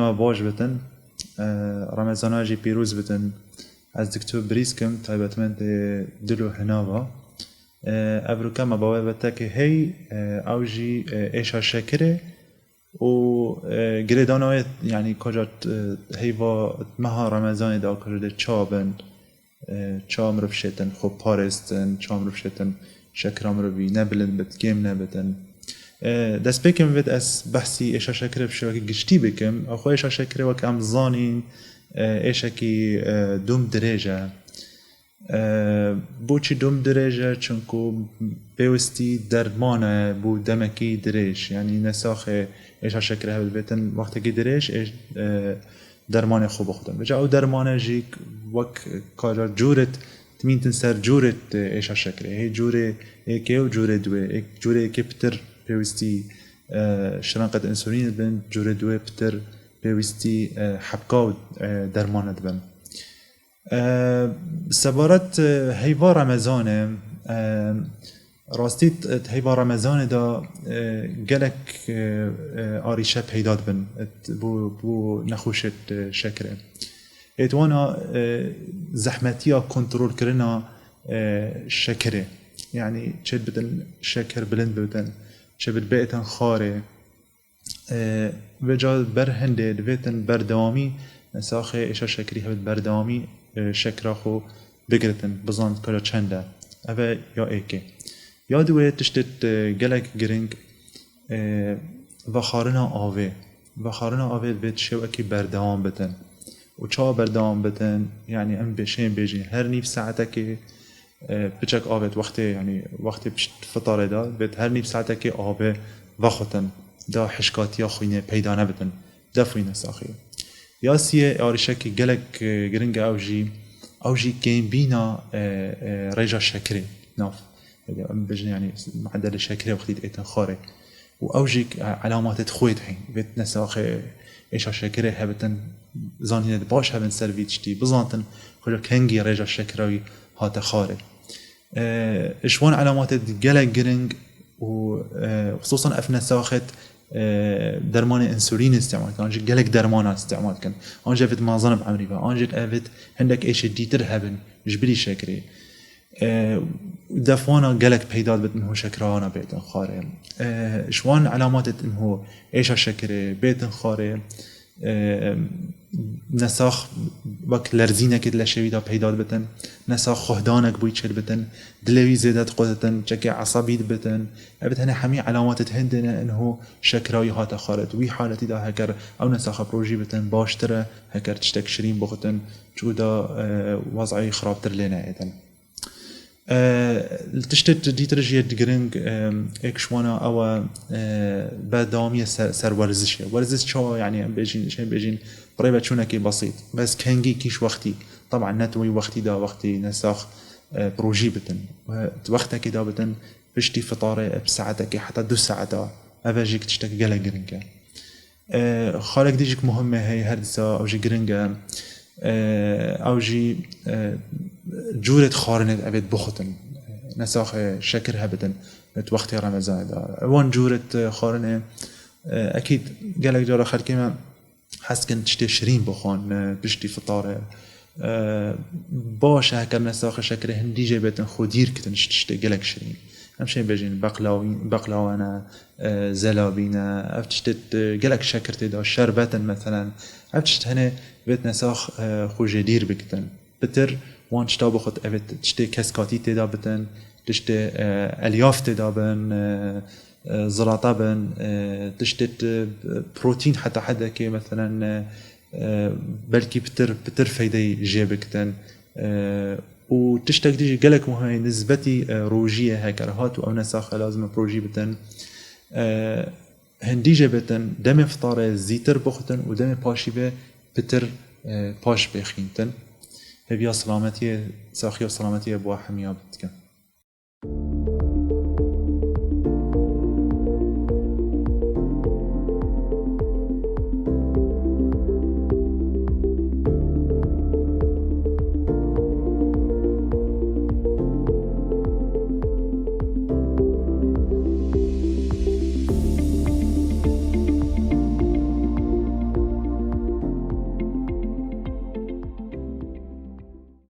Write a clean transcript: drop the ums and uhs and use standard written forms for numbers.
هنگام باش بتن رمضان جی پیروز بتن از دکتور بریسکم تایبتمند دلو هناوا ابروکا ما باور بتا که هی اوجی ایشا شکره و گریدانوی یعنی کجات هیوا مها رمضان دا کجات چابن چام رفشتن خوب پارستن چام رفشتن شکرام روی نبلند بت گیم نبتن دست بکم وید از بحثی ایشا شکره بشه وکی گشتی بکم اخو ایشا شکره وکی ام زانین ایشا کی دوم درجه بوچی دوم درجه چونکو بیوستی درمانه بو دمکی درج یعنی نساخ ایشا شکره هبل بیتن وقتی که درج درمان خوب خودم بجا او درمانه جیک وک کارا جورت تمین تنسر جورت ایشا شکره هی جوره ایکی و جوره دوه جوره ایکی پتر بیوستی شرنقت انسولین بن جوره دوه پتر بیوستی حبکا و درمانه بن سبارت هیوا رمضانه راستیت هیوا رمضان دا گلک آریشه پیداد بن بو نخوشت شکره ایتوانا زحمتیا کنترول کرنا شکره یعنی چه بدن شکر بلند بدن چه بد بیتن خاره وجا برهنده دویتن بردوامی نساخه ایشا شکری هبت بردوامی شکره خو بگرتن بزاند کجا چنده اوه یا ایکه یا دوی تشتت گلک گرنگ وخارنا آوه بید شو اکی بردوام بتن و چا بردوام بتن یعنی ام بشین بیجین هر نیف ساعته که بچک آوه وقتی پشت فطاره دا بید هر نیف ساعته که آوه وخوتن دا حشکاتی ها خوینه پیدا نبتن دفوینه ساخیه یا سیه آریشه که گلک گرنگ اوجی گیم بینا ریجا شکری ناف ام بجن يعني معدل شاكرة وقتيت ايتن خاري واوجيك علامات تخويت حين بيت نساخ ايش شاكرة هبتن زانين باش هبن سيرفيتشتي بزانتن خلو كنجي ريجا شاكراوي هات خاري اشوان علامات جلك جرينج وخصوصا اف نساخت درمان انسولين استعمال كان انجي جلك درمان استعمال كان انجي فيت ما ظنب عمري با انجي افيت عندك ايش ديتر هبن جبري شاكري دفوانا قلق بيداد بتنهو شكرانا بيتن خاري شوان علامات انهو ايشا شكري بيتن خاري نساخ وك لرزينه كد لشويدا بيداد بتن نساخ خهدانك بويتشل بتن دلوي زيادت قدتن چكي عصبيد بتن ابتهن حمي علامات تهندنا انهو شكراوي هاتا خارد وي حالتي دا هكر او نساخ بروجي بتن باشتره هكر تشتك شرين بختن جودا وضعي خرابتر لنا ايتن تشتت ديترجية جرينج اكشوانا او بدامية سر ورزش شو يعني بيجين قريبة شونكي بسيط بس كنجي كيش وقتي طبعا نتوي وقتي دا وقتي نساخ بروجي بتن وقتك دا بتن بشتي فطارة بساعتك حتى 2 ساعات افاجيك تشتك جلا جرينجا خالك ديجيك مهمة هي هردسة او جي جرينجا او جي جورت خارنت ابد بختن نساخ شكر هبتن وقتی رمضان دا وان جورت خارنه اكيد قالك جارا خلقي ما حسكن تشتي شرين بخون بشتي فطاره باشه هكر نساخ شكر هندي جيبتن خودير كتن تشتي قالك شرين همشي بيجين بقلاوانا زلابينا افتشتت قالك شكرت دا شربتن مثلا افتشت هنا بيت نساخ خوجدير بكتن بتر وان شتا بخوت اوید تشتی کسکاتی تدا بتن تشتی الیاف تدا بن زلاطه بن تشتی بروتين حتى حدا كي مثلا بلكي بتر فايدة جيبكتن و تشتك ديجي قالك مهي نسبتي روجية هكرهات او نساخ لازم بروجي بتن هندي جيبتن دم فطارة زيتر بختن و دم پاشي به بتر پاش بخينتن هبيا سلامتي ساخي وسلامتي ابو حميا بتكن